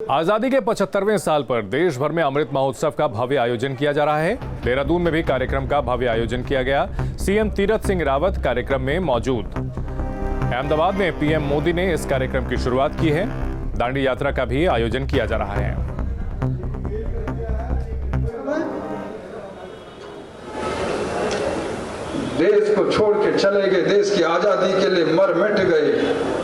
आजादी के 75वें साल पर देश भर में अमृत महोत्सव का भव्य आयोजन किया जा रहा है। देहरादून में भी कार्यक्रम का भव्य आयोजन किया गया। सीएम तीरथ सिंह रावत कार्यक्रम में मौजूद। अहमदाबाद में पीएम मोदी ने इस कार्यक्रम की शुरुआत की है। दांडी यात्रा का भी आयोजन किया जा रहा है। देश को छोड़ के चले गए, देश की आजादी के लिए मर मिट गए।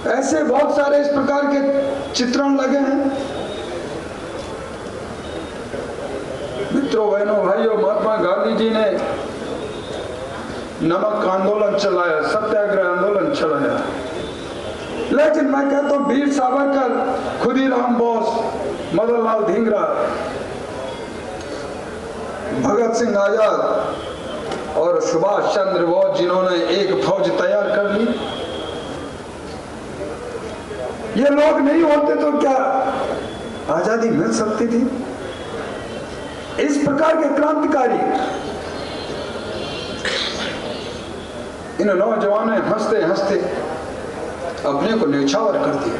ऐसे बहुत सारे इस प्रकार के चित्रण लगे हैं। मित्रों, बहनों, भाइयों, महात्मा गांधी जी ने नमक आंदोलन चलाया, सत्याग्रह आंदोलन चलाया, लेकिन मैं कहता हूं वीर सावरकर, खुदीराम बोस, मदन लाल धिंगरा, भगत सिंह आजाद और सुभाष चंद्र बोस, जिन्होंने एक फौज तैयार कर ली, ये लोग नहीं होते तो क्या आजादी मिल सकती थी? इस प्रकार के क्रांतिकारी इन नौजवानों ने हंसते हंसते अपने को न्यौछावर कर दिया।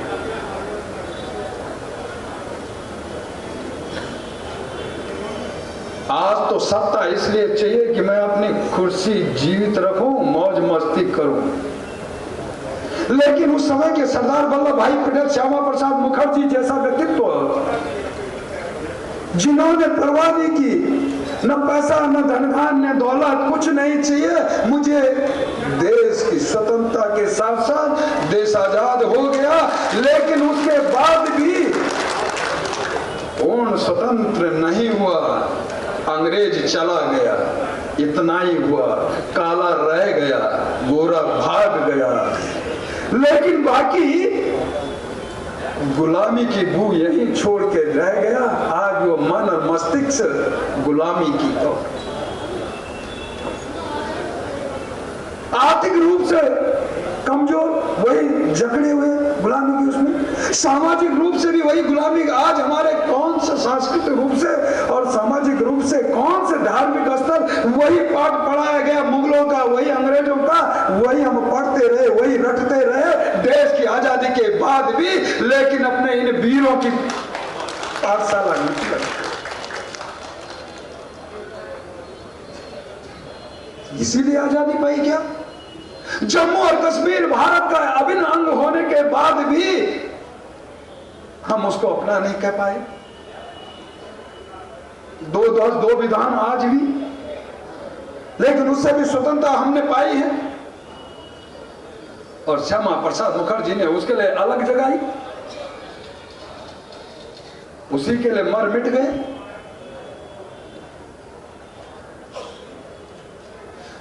आज तो सत्ता इसलिए चाहिए कि मैं अपनी कुर्सी जीवित रखूं, मौज मस्ती करूं, लेकिन उस समय के सरदार वल्लभ भाई पटेल, श्यामा प्रसाद मुखर्जी जैसा व्यक्तित्व, जिन्होंने परवाह नहीं की, न पैसा, न धनधान, न दौलत, कुछ नहीं चाहिए, मुझे देश की स्वतंत्रता के साथ साथ देश आजाद हो गया, लेकिन उसके बाद भी पूर्ण स्वतंत्र नहीं हुआ, अंग्रेज चला गया, इतना ही हुआ, काला रह गया, गोरा भाग गया, लेकिन बाकी गुलामी की बू यहीं छोड़ के रह गया। आज वो मन और मस्तिष्क गुलामी की ओर, आर्थिक रूप से कमजोर, वही जकड़े हुए गुलामी की उसमें, सामाजिक रूप से भी वही गुलामी। आज हमारे कौन सा सांस्कृतिक रूप से और सामाजिक रूप से कौन से धार्मिक स्तर, वही पाठ पढ़ाया गया मुगलों का, वही अंग्रेजों का, वही हम पढ़ते रहे, वही रटते रहे देश की आजादी के बाद भी, लेकिन अपने इन वीरों की पाठशाला नहीं लगी। इसीलिए आजादी पाई क्या? जम्मू और कश्मीर भारत का अभिन्न अंग होने के बाद भी हम उसको अपना नहीं कह पाए। दो विधान आज भी, लेकिन उससे भी स्वतंत्रता हमने पाई है, और श्यामा प्रसाद मुखर्जी ने उसके लिए अलग जगाई, उसी के लिए मर मिट गए।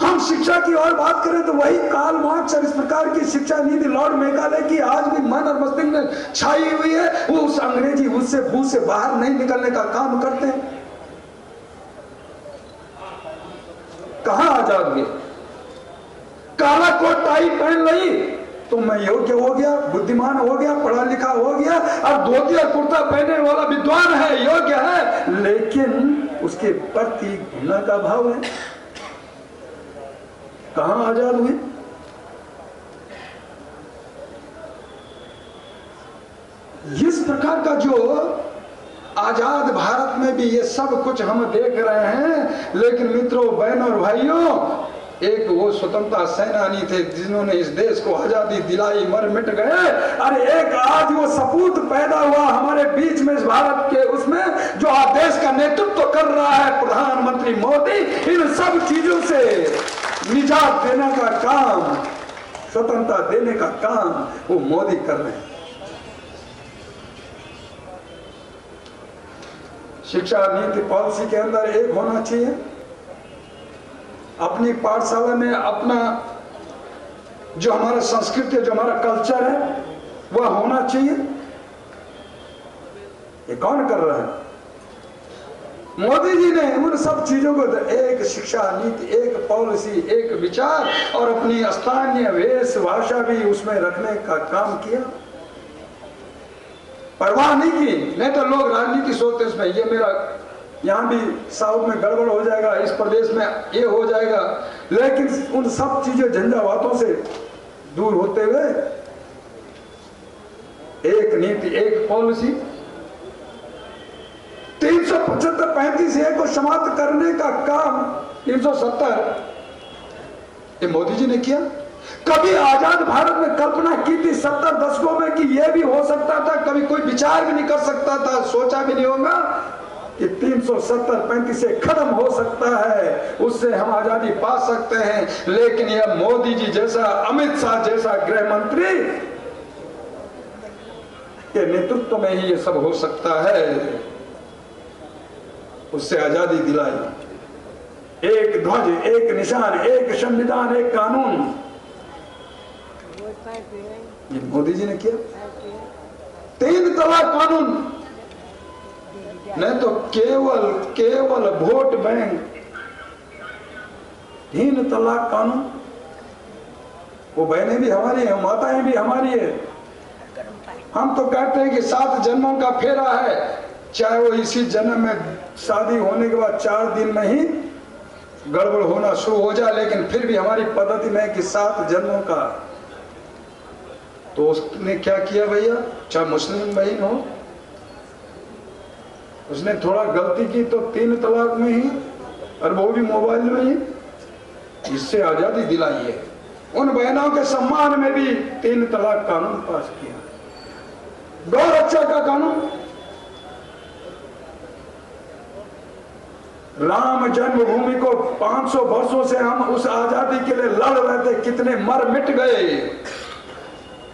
हम शिक्षा की और बात करें तो वही कार्ल मार्क्स और इस प्रकार की शिक्षा नीति लॉर्ड मेकाले की आज भी मन और मस्तिष्क में छाई हुई है। वो उस अंग्रेजी उससे भू से बाहर नहीं निकलने का काम करते हैं। कहां आजाद हुए? काला कोट टाई पहन ली तो मैं योग्य हो गया, बुद्धिमान हो गया, पढ़ा लिखा हो गया, और धोती और कुर्ता पहनने वाला विद्वान है, योग्य है, लेकिन उसके प्रति घृणा का भाव है। कहां आजाद हुए? इस प्रकार का जो आजाद भारत में भी ये सब कुछ हम देख रहे हैं, लेकिन मित्रों, बहनों और भाइयों, एक वो स्वतंत्रता सेनानी थे जिन्होंने इस देश को आजादी दिलाई, मर मिट गए, अरे एक आज वो सपूत पैदा हुआ हमारे बीच में इस भारत के उसमें, जो आज देश का नेतृत्व कर रहा है प्रधानमंत्री मोदी। इन सब चीजों से निजात देने का काम, स्वतंत्रता देने का काम वो मोदी कर रहे हैं। शिक्षा नीति पॉलिसी के अंदर एक होना चाहिए, अपनी पाठशाला में अपना जो हमारा संस्कृति, जो हमारा कल्चर है, वह होना चाहिए। ये कौन कर रहा है? मोदी जी ने उन सब चीजों को, एक शिक्षा नीति, एक पॉलिसी, एक विचार और अपनी स्थानीय वेश भाषा भी उसमें रखने का काम किया। परवाह नहीं की, नहीं तो लोग राजनीति सोचते इसमें ये मेरा यहाँ भी साउथ में गड़बड़ हो जाएगा, इस प्रदेश में ये हो जाएगा, लेकिन उन सब चीजें झंझावातों से दूर होते हुए एक नीति, एक पॉलिसी 375-35 को समाप्त करने का काम 370 ये मोदी जी ने किया। कभी आजाद भारत में कल्पना की थी 70 दशकों में कि यह भी हो सकता था? कभी कोई विचार भी नहीं कर सकता था, सोचा भी नहीं होगा कि 370-35 से खत्म हो सकता है, उससे हम आजादी पा सकते हैं। लेकिन यह मोदी जी जैसा, अमित शाह जैसा गृह मंत्री के नेतृत्व में ही ये सब हो सकता है। उससे आजादी दिलाई। एक ध्वज, एक निशान, एक संविधान, एक कानून, ये मोदी जी ने किया। 3 तलाक कानून नहीं तो केवल वोट बैंक, 3 तलाक कानून। वो बहनें भी हमारी हैं, माताएं भी हमारी है। हम तो कहते हैं कि 7 जन्मों का फेरा है, चाहे वो इसी जन्म में शादी होने के बाद 4 दिन में ही गड़बड़ होना शुरू हो जाए, लेकिन फिर भी हमारी पद्धति में है कि 7 जन्मों का। तो उसने क्या किया भैया, चाहे मुस्लिम बहन हो, उसने थोड़ा गलती की तो 3 तलाक में ही, और वो भी मोबाइल में ही, इससे आजादी दिलाई है। उन बहनों के सम्मान में भी 3 तलाक कानून पास किया। गौ रक्षा का कानून, राम जन्मभूमि को 500 वर्षों से हम उस आजादी के लिए लड़ रहे थे, कितने मर मिट गए,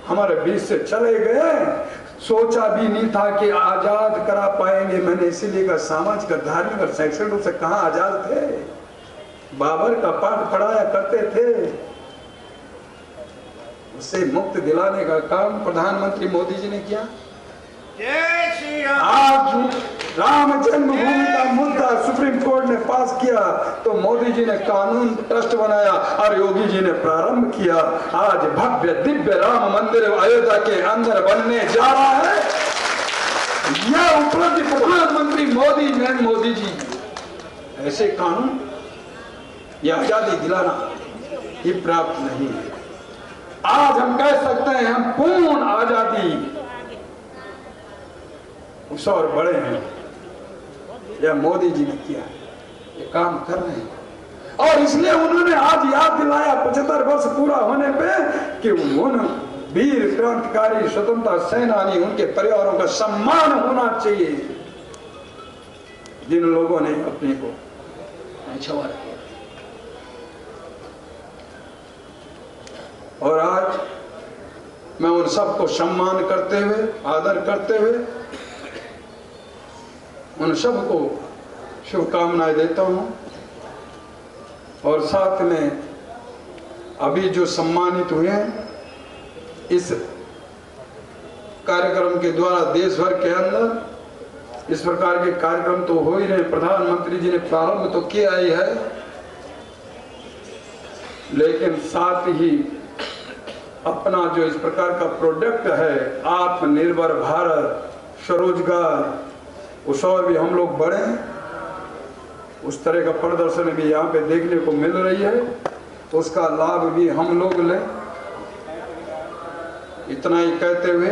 हमारे बीच से चले गए। सोचा भी नहीं था कि आजाद करा पाएंगे। मैंने इसीलिए कहा, सामाजिक, धार्मिक और शैक्षणिक रूप से कहां आजाद थे? बाबर का पाठ पढ़ाया करते थे। उससे मुक्त दिलाने का काम प्रधानमंत्री मोदी जी ने किया। आज राम जन्मभूमि का मुद्दा सुप्रीम कोर्ट ने पास किया तो मोदी जी ने कानून ट्रस्ट बनाया और योगी जी ने प्रारंभ किया। आज भव्य दिव्य राम मंदिर अयोध्या के अंदर बनने जा रहा है। यह उपलब्धि प्रधानमंत्री मोदी जी ऐसे कानून, यह आजादी दिलाना ही प्राप्त नहीं है। आज हम कह सकते हैं हम पूर्ण आजादी उस और बड़े हैं। यह मोदी जी ने किया, ये काम कर रहे हैं। और इसलिए उन्होंने आज याद दिलाया 75 वर्ष पूरा होने पे कि उन वीर क्रांतिकारी स्वतंत्रता सेनानी, उनके परिवारों का सम्मान होना चाहिए जिन लोगों ने अपने को छोड़ा किया। और आज मैं उन सबको सम्मान करते हुए, आदर करते हुए उन सबको शुभकामनाएं देता हूं। और साथ में अभी जो सम्मानित हुए हैं इस कार्यक्रम के द्वारा देश भर के अंदर इस प्रकार के कार्यक्रम तो हो ही रहे। प्रधानमंत्री जी ने प्रारंभ तो किया ही है, लेकिन साथ ही अपना जो इस प्रकार का प्रोडक्ट है आत्मनिर्भर भारत, स्वरोजगार, उस और भी हम लोग बढ़े, उस तरह का प्रदर्शन भी यहाँ पे देखने को मिल रही है। उसका लाभ भी हम लोग लें। इतना ही कहते हुए